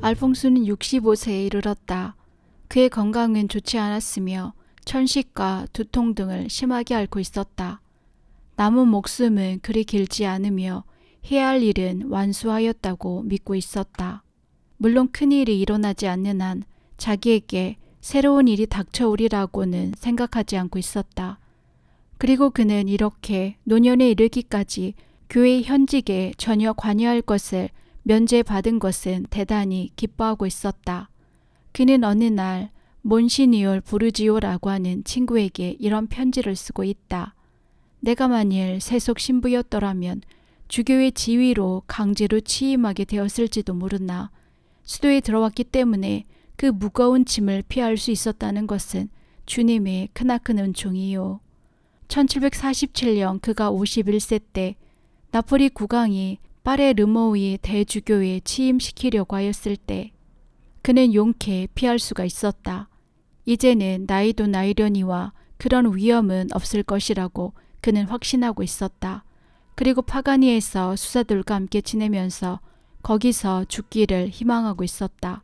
알퐁스는 65세에 이르렀다. 그의 건강은 좋지 않았으며 천식과 두통 등을 심하게 앓고 있었다. 남은 목숨은 그리 길지 않으며 해야 할 일은 완수하였다고 믿고 있었다. 물론 큰일이 일어나지 않는 한 자기에게 새로운 일이 닥쳐오리라고는 생각하지 않고 있었다. 그리고 그는 이렇게 노년에 이르기까지 교회 현직에 전혀 관여할 것을 면제받은 것은 대단히 기뻐하고 있었다. 그는 어느 날 몬시니올 부르지오라고 하는 친구에게 이런 편지를 쓰고 있다. 내가 만일 세속 신부였더라면 주교의 지위로 강제로 취임하게 되었을지도 모르나 수도에 들어왔기 때문에 그 무거운 짐을 피할 수 있었다는 것은 주님의 크나큰 은총이요. 1747년 그가 51세 때 나폴리 국왕이 파레르모의 대주교에 취임시키려고 하였을 때 그는 용케 피할 수가 있었다. 이제는 나이도 나이려니와 그런 위험은 없을 것이라고 그는 확신하고 있었다. 그리고 파가니에서 수사들과 함께 지내면서 거기서 죽기를 희망하고 있었다.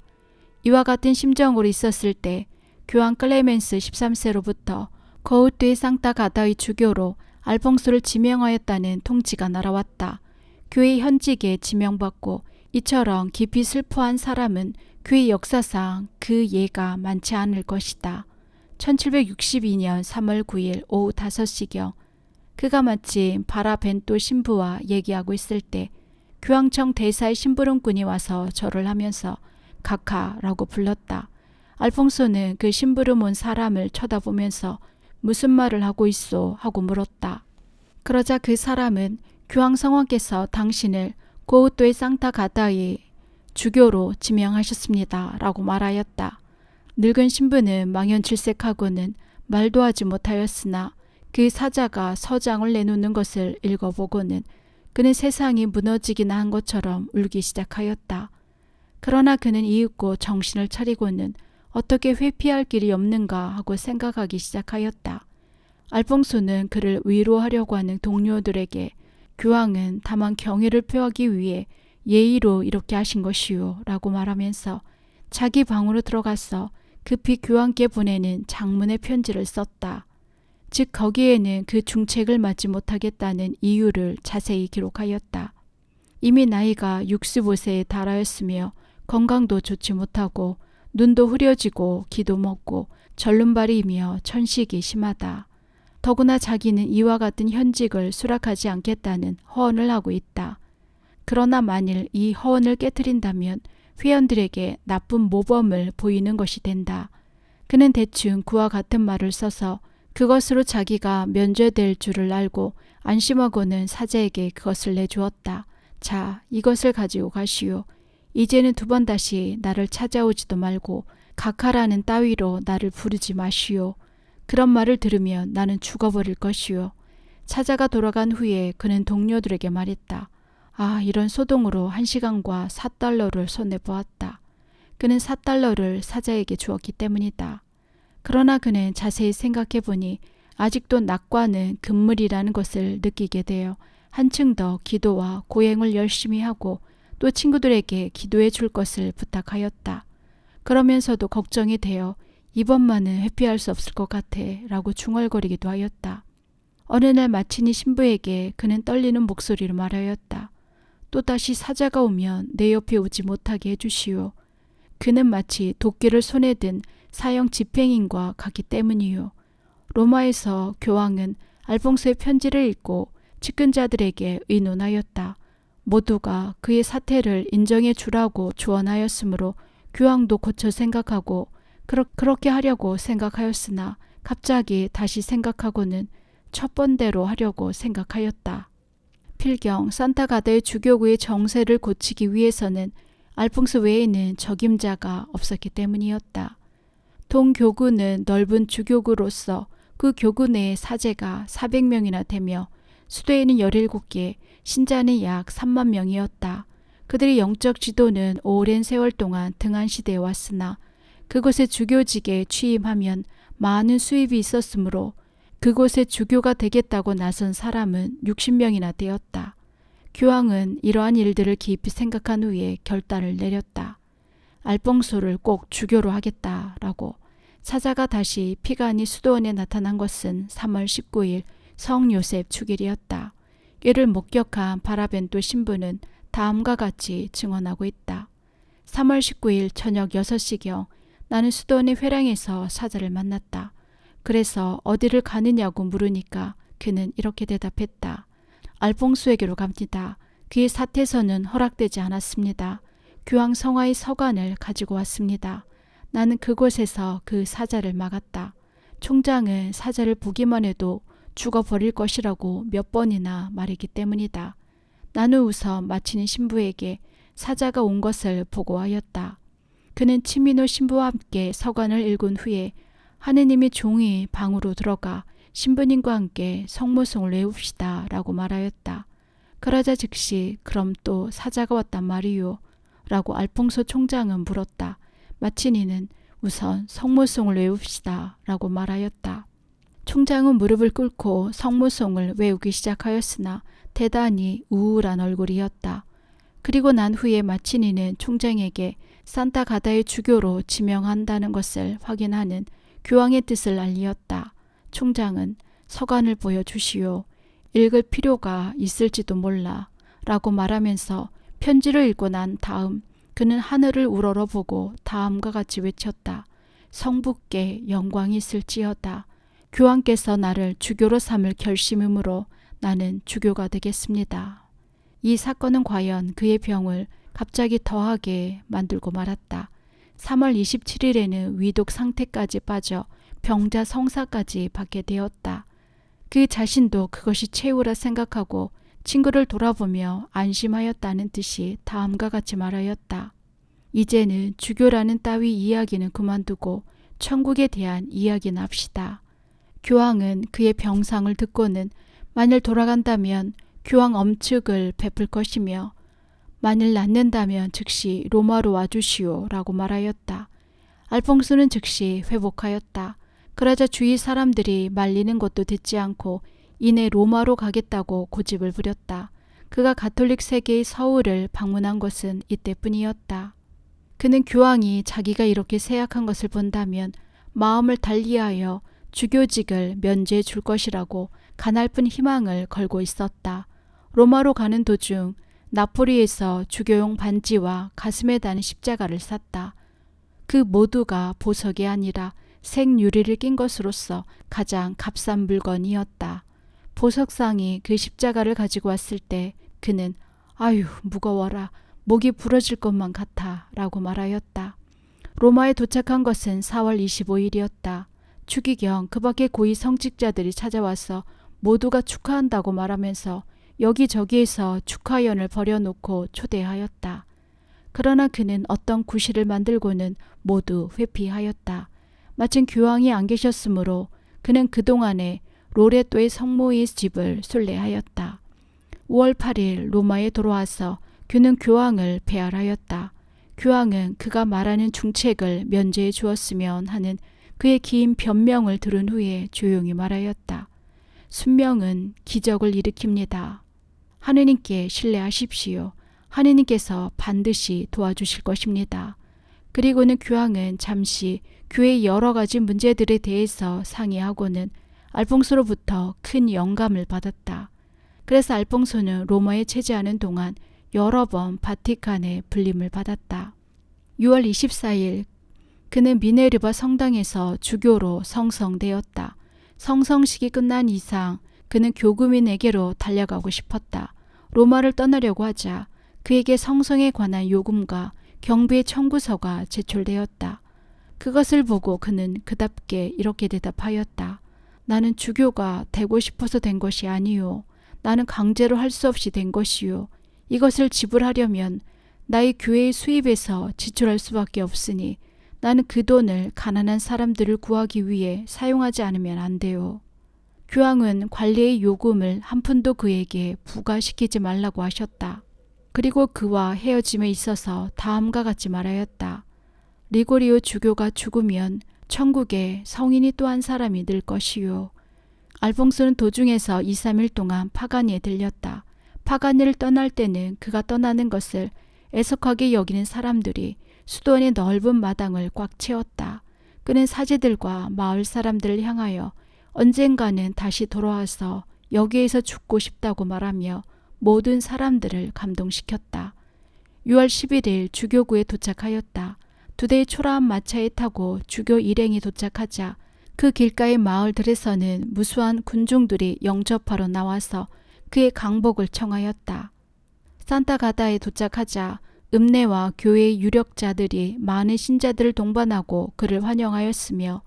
이와 같은 심정으로 있었을 때 교황 클레멘스 13세로부터 거우트의 상타 가다의 주교로 알퐁소를 지명하였다는 통지가 날아왔다. 교회 현직에 지명받고 이처럼 깊이 슬퍼한 사람은 교회 역사상 그 예가 많지 않을 것이다. 1762년 3월 9일 오후 5시경 그가 마침 바라벤또 신부와 얘기하고 있을 때 교황청 대사의 심부름꾼이 와서 절을 하면서 카카라고 불렀다. 알퐁소는 그 심부름 온 사람을 쳐다보면서 무슨 말을 하고 있소? 하고 물었다. 그러자 그 사람은 교황 성왕께서 당신을 고우토의 상타 가다의 주교로 지명하셨습니다. 라고 말하였다. 늙은 신부는 망연칠색하고는 말도 하지 못하였으나 그 사자가 서장을 내놓는 것을 읽어보고는 그는 세상이 무너지기나 한 것처럼 울기 시작하였다. 그러나 그는 이윽고 정신을 차리고는 어떻게 회피할 길이 없는가 하고 생각하기 시작하였다. 알퐁소는 그를 위로하려고 하는 동료들에게 교황은 다만 경의를 표하기 위해 예의로 이렇게 하신 것이요 라고 말하면서 자기 방으로 들어가서 급히 교황께 보내는 장문의 편지를 썼다. 즉 거기에는 그 중책을 맡지 못하겠다는 이유를 자세히 기록하였다. 이미 나이가 65세에 달하였으며 건강도 좋지 못하고 눈도 흐려지고 기도 먹고 절름발이이며 천식이 심하다. 더구나 자기는 이와 같은 현직을 수락하지 않겠다는 허언을 하고 있다. 그러나 만일 이 허언을 깨트린다면 회원들에게 나쁜 모범을 보이는 것이 된다. 그는 대충 그와 같은 말을 써서 그것으로 자기가 면죄될 줄을 알고 안심하고는 사제에게 그것을 내주었다. 자, 이것을 가지고 가시오. 이제는 두 번 다시 나를 찾아오지도 말고 각하라는 따위로 나를 부르지 마시오. 그런 말을 들으면 나는 죽어버릴 것이오. 사자가 돌아간 후에 그는 동료들에게 말했다. 아, 이런 소동으로 1시간과 4달러를 손해보았다. 그는 4달러를 사자에게 주었기 때문이다. 그러나 그는 자세히 생각해보니 아직도 낙과는 금물이라는 것을 느끼게 되어 한층 더 기도와 고행을 열심히 하고 또 친구들에게 기도해 줄 것을 부탁하였다. 그러면서도 걱정이 되어 이번만은 회피할 수 없을 것 같아 라고 중얼거리기도 하였다. 어느 날 마치니 신부에게 그는 떨리는 목소리로 말하였다. 또다시 사자가 오면 내 옆에 오지 못하게 해주시오. 그는 마치 도끼를 손에 든 사형 집행인과 같기 때문이요. 로마에서 교황은 알퐁소의 편지를 읽고 측근자들에게 의논하였다. 모두가 그의 사태를 인정해 주라고 조언하였으므로 교황도 고쳐 생각하고 그렇게 하려고 생각하였으나 갑자기 다시 생각하고는 첫 번대로 하려고 생각하였다. 필경 산타가다의 주교구의 정세를 고치기 위해서는 알퐁소 외에는 적임자가 없었기 때문이었다. 동교구는 넓은 주교구로서 그 교구 내의 사제가 400명이나 되며 수도에는 17개, 신자는 약 3만 명이었다. 그들의 영적 지도는 오랜 세월 동안 등한시대에 왔으나 그곳의 주교직에 취임하면 많은 수입이 있었으므로 그곳의 주교가 되겠다고 나선 사람은 60명이나 되었다. 교황은 이러한 일들을 깊이 생각한 후에 결단을 내렸다. 알봉소를 꼭 주교로 하겠다라고. 사자가 다시 피간이 수도원에 나타난 것은 3월 19일 성요셉 축일이었다. 이를 목격한 바라벤토 신부는 다음과 같이 증언하고 있다. 3월 19일 저녁 6시경 나는 수도원의 회랑에서 사자를 만났다. 그래서 어디를 가느냐고 물으니까 그는 이렇게 대답했다. 알봉소에게로 갑니다. 그의 사태서는 허락되지 않았습니다. 교황 성화의 서관을 가지고 왔습니다. 나는 그곳에서 그 사자를 막았다. 총장은 사자를 보기만 해도 죽어버릴 것이라고 몇 번이나 말했기 때문이다. 나는 우선 마치는 신부에게 사자가 온 것을 보고하였다. 그는 치미노 신부와 함께 서관을 읽은 후에 하느님의 종이 방으로 들어가 신부님과 함께 성모송을 외웁시다 라고 말하였다. 그러자 즉시 그럼 또 사자가 왔단 말이요? 라고 알퐁소 총장은 물었다. 마치니는 우선 성모송을 외웁시다 라고 말하였다. 총장은 무릎을 꿇고 성모송을 외우기 시작하였으나 대단히 우울한 얼굴이었다. 그리고 난 후에 마치니는 총장에게 산타가다의 주교로 지명한다는 것을 확인하는 교황의 뜻을 알리었다. 총장은 서간을 보여주시오. 읽을 필요가 있을지도 몰라 라고 말하면서 편지를 읽고 난 다음 그는 하늘을 우러러보고 다음과 같이 외쳤다. 성부께 영광이 있을지어다. 교황께서 나를 주교로 삼을 결심이므로 나는 주교가 되겠습니다. 이 사건은 과연 그의 병을 갑자기 더하게 만들고 말았다. 3월 27일에는 위독 상태까지 빠져 병자 성사까지 받게 되었다. 그 자신도 그것이 최후라 생각하고 친구를 돌아보며 안심하였다는 듯이 다음과 같이 말하였다. 이제는 주교라는 따위 이야기는 그만두고 천국에 대한 이야기나 합시다. 교황은 그의 병상을 듣고는 만일 돌아간다면 교황 엄측을 베풀 것이며 만일 낫는다면 즉시 로마로 와주시오 라고 말하였다. 알퐁소는 즉시 회복하였다. 그러자 주위 사람들이 말리는 것도 듣지 않고 이내 로마로 가겠다고 고집을 부렸다. 그가 가톨릭 세계의 서울을 방문한 것은 이때뿐이었다. 그는 교황이 자기가 이렇게 쇠약한 것을 본다면 마음을 달리하여 주교직을 면제해 줄 것이라고 가냘픈 희망을 걸고 있었다. 로마로 가는 도중 나폴리에서 주교용 반지와 가슴에 다는 십자가를 샀다. 그 모두가 보석이 아니라 생유리를 낀 것으로서 가장 값싼 물건이었다. 보석상이 그 십자가를 가지고 왔을 때 그는 아유 무거워라 목이 부러질 것만 같아 라고 말하였다. 로마에 도착한 것은 4월 25일이었다. 추기경 그 밖에 고위 성직자들이 찾아와서 모두가 축하한다고 말하면서 여기저기에서 축하연을 버려놓고 초대하였다. 그러나 그는 어떤 구실을 만들고는 모두 회피하였다. 마침 교황이 안 계셨으므로 그는 그동안에 로레토의 성모의 집을 순례하였다. 5월 8일 로마에 돌아와서 그는 교황을 배알하였다. 교황은 그가 말하는 중책을 면제해 주었으면 하는 그의 긴 변명을 들은 후에 조용히 말하였다. 순명은 기적을 일으킵니다. 하느님께 신뢰하십시오. 하느님께서 반드시 도와주실 것입니다. 그리고는 교황은 잠시 교회의 여러 가지 문제들에 대해서 상의하고는 알퐁소로부터 큰 영감을 받았다. 그래서 알퐁소는 로마에 체제하는 동안 여러 번 바티칸에 불림을 받았다. 6월 24일 그는 미네르바 성당에서 주교로 성성되었다. 성성식이 끝난 이상 그는 교구민에게로 달려가고 싶었다. 로마를 떠나려고 하자 그에게 성성에 관한 요금과 경비의 청구서가 제출되었다. 그것을 보고 그는 그답게 이렇게 대답하였다. 나는 주교가 되고 싶어서 된 것이 아니요. 나는 강제로 할 수 없이 된 것이요. 이것을 지불하려면 나의 교회의 수입에서 지출할 수밖에 없으니 나는 그 돈을 가난한 사람들을 구하기 위해 사용하지 않으면 안 돼요. 교황은 관리의 요금을 한 푼도 그에게 부과시키지 말라고 하셨다. 그리고 그와 헤어짐에 있어서 다음과 같이 말하였다. 리고리오 주교가 죽으면 천국에 성인이 또 한 사람이 늘 것이요. 알퐁소는 도중에서 2, 3일 동안 파가니에 들렸다. 파가니를 떠날 때는 그가 떠나는 것을 애석하게 여기는 사람들이 수도원의 넓은 마당을 꽉 채웠다. 그는 사제들과 마을 사람들을 향하여 언젠가는 다시 돌아와서 여기에서 죽고 싶다고 말하며 모든 사람들을 감동시켰다. 6월 11일 주교구에 도착하였다. 2대의 초라한 마차에 타고 주교 일행이 도착하자 그 길가의 마을들에서는 무수한 군중들이 영접하러 나와서 그의 강복을 청하였다. 산타가다에 도착하자 읍내와 교회의 유력자들이 많은 신자들을 동반하고 그를 환영하였으며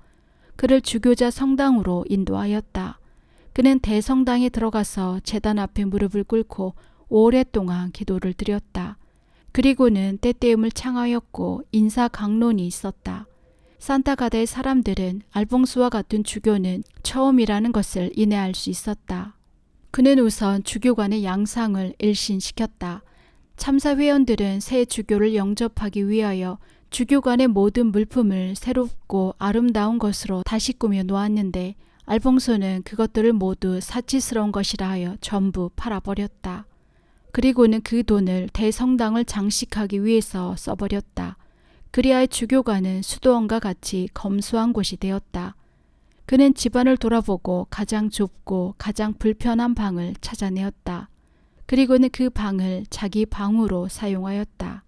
그를 주교자 성당으로 인도하였다. 그는 대성당에 들어가서 제단 앞에 무릎을 꿇고 오랫동안 기도를 드렸다. 그리고는 때때음을 창하였고 인사 강론이 있었다. 산타가다의 사람들은 알봉수와 같은 주교는 처음이라는 것을 인해할 수 있었다. 그는 우선 주교관의 양상을 일신시켰다. 참사 회원들은 새 주교를 영접하기 위하여 주교관의 모든 물품을 새롭고 아름다운 것으로 다시 꾸며 놓았는데 알봉소는 그것들을 모두 사치스러운 것이라 하여 전부 팔아버렸다. 그리고는 그 돈을 대성당을 장식하기 위해서 써버렸다. 그리하여 주교관은 수도원과 같이 검소한 곳이 되었다. 그는 집안을 돌아보고 가장 좁고 가장 불편한 방을 찾아내었다. 그리고는 그 방을 자기 방으로 사용하였다.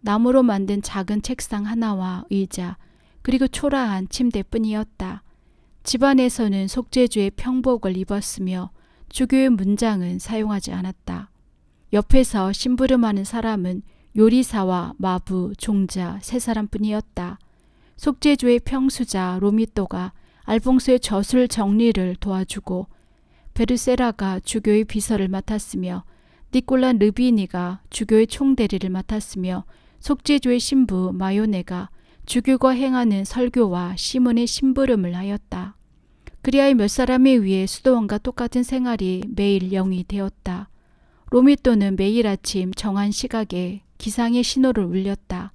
나무로 만든 작은 책상 하나와 의자, 그리고 초라한 침대뿐이었다. 집안에서는 속죄주의 평복을 입었으며 주교의 문장은 사용하지 않았다. 옆에서 심부름하는 사람은 요리사와 마부, 종자 세 사람뿐이었다. 속죄주의 평수자 로미또가 알봉소의 저술 정리를 도와주고 베르세라가 주교의 비서를 맡았으며 니콜라 르비니가 주교의 총대리를 맡았으며 속죄주의 신부 마요네가 주교가 행하는 설교와 시문의 심부름을 하였다. 그리하여 몇 사람에 의해 수도원과 똑같은 생활이 매일 영이 되었다. 로미또는 매일 아침 정한 시각에 기상의 신호를 울렸다.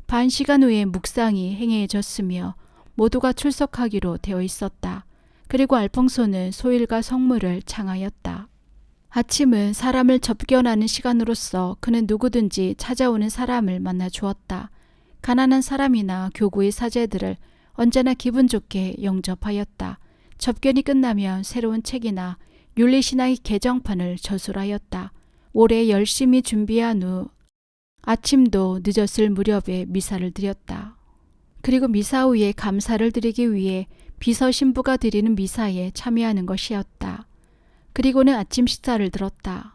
반 시간 후에 묵상이 행해졌으며 모두가 출석하기로 되어 있었다. 그리고 알퐁소는 소일과 성물을 창하였다. 아침은 사람을 접견하는 시간으로서 그는 누구든지 찾아오는 사람을 만나 주었다. 가난한 사람이나 교구의 사제들을 언제나 기분 좋게 영접하였다. 접견이 끝나면 새로운 책이나 윤리신학의 개정판을 저술하였다. 올해 열심히 준비한 후 아침도 늦었을 무렵에 미사를 드렸다. 그리고 미사 후에 감사를 드리기 위해 비서 신부가 드리는 미사에 참여하는 것이었다. 그리고는 아침 식사를 들었다.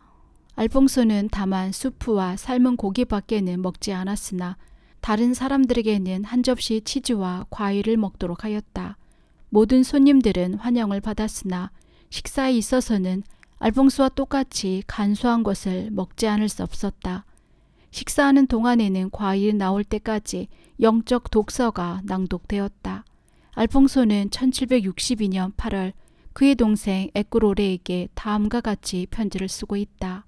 알퐁소는 다만 수프와 삶은 고기밖에는 먹지 않았으나 다른 사람들에게는 한 접시 치즈와 과일을 먹도록 하였다. 모든 손님들은 환영을 받았으나 식사에 있어서는 알퐁소와 똑같이 간소한 것을 먹지 않을 수 없었다. 식사하는 동안에는 과일이 나올 때까지 영적 독서가 낭독되었다. 알퐁소는 1762년 8월 그의 동생 에꾸로레에게 다음과 같이 편지를 쓰고 있다.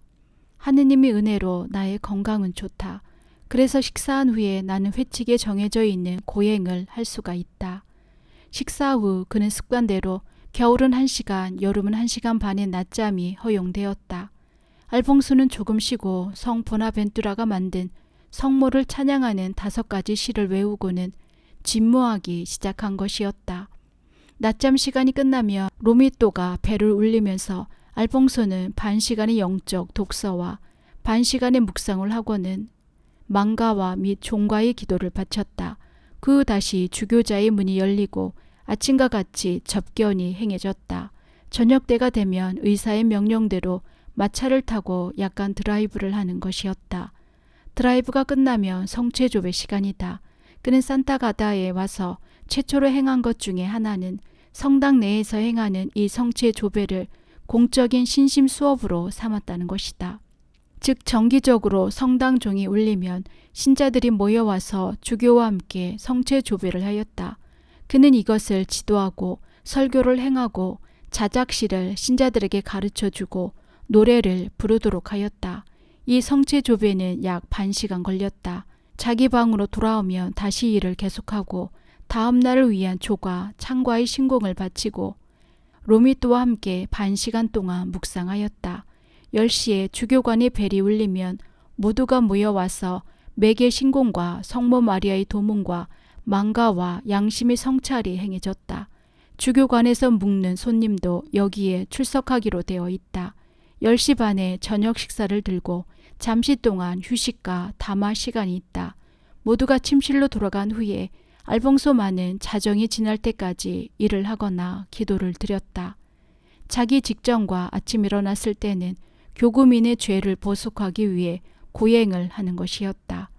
하느님의 은혜로 나의 건강은 좋다. 그래서 식사한 후에 나는 회칙에 정해져 있는 고행을 할 수가 있다. 식사 후 그는 습관대로 겨울은 1시간, 여름은 1시간 반의 낮잠이 허용되었다. 알퐁소는 조금 쉬고 성 보나벤투라가 만든 성모를 찬양하는 5가지 시를 외우고는 진무하기 시작한 것이었다. 낮잠 시간이 끝나며 로미또가 배를 울리면서 알퐁소는 반 시간의 영적 독서와 반 시간의 묵상을 하고는 망가와 및 종과의 기도를 바쳤다. 그 후 다시 주교자의 문이 열리고 아침과 같이 접견이 행해졌다. 저녁 때가 되면 의사의 명령대로 마차를 타고 약간 드라이브를 하는 것이었다. 드라이브가 끝나면 성체조배 시간이다. 그는 산타가다에 와서 최초로 행한 것 중에 하나는 성당 내에서 행하는 이 성체조배를 공적인 신심 수업으로 삼았다는 것이다. 즉 정기적으로 성당 종이 울리면 신자들이 모여와서 주교와 함께 성체조배를 하였다. 그는 이것을 지도하고 설교를 행하고 자작시를 신자들에게 가르쳐주고 노래를 부르도록 하였다. 이 성체조배는 약 반 시간 걸렸다. 자기 방으로 돌아오면 다시 일을 계속하고 다음 날을 위한 조과 창과의 신공을 바치고 로미또와 함께 반 시간 동안 묵상하였다. 10시에 주교관의 벨이 울리면 모두가 모여와서 매개 신공과 성모 마리아의 도문과 망가와 양심의 성찰이 행해졌다. 주교관에서 묵는 손님도 여기에 출석하기로 되어 있다. 10시 반에 저녁 식사를 들고 잠시 동안 휴식과 담화 시간이 있다. 모두가 침실로 돌아간 후에 알봉소마는 자정이 지날 때까지 일을 하거나 기도를 드렸다. 자기 직전과 아침 일어났을 때는 교구민의 죄를 보속하기 위해 고행을 하는 것이었다.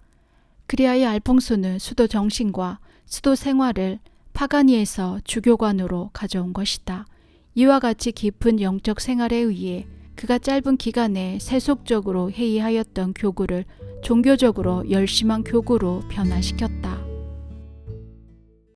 그리하여 알퐁소는 수도 정신과 수도 생활을 파가니에서 주교관으로 가져온 것이다. 이와 같이 깊은 영적 생활에 의해 그가 짧은 기간에 세속적으로 해이하였던 교구를 종교적으로 열심한 교구로 변화시켰다.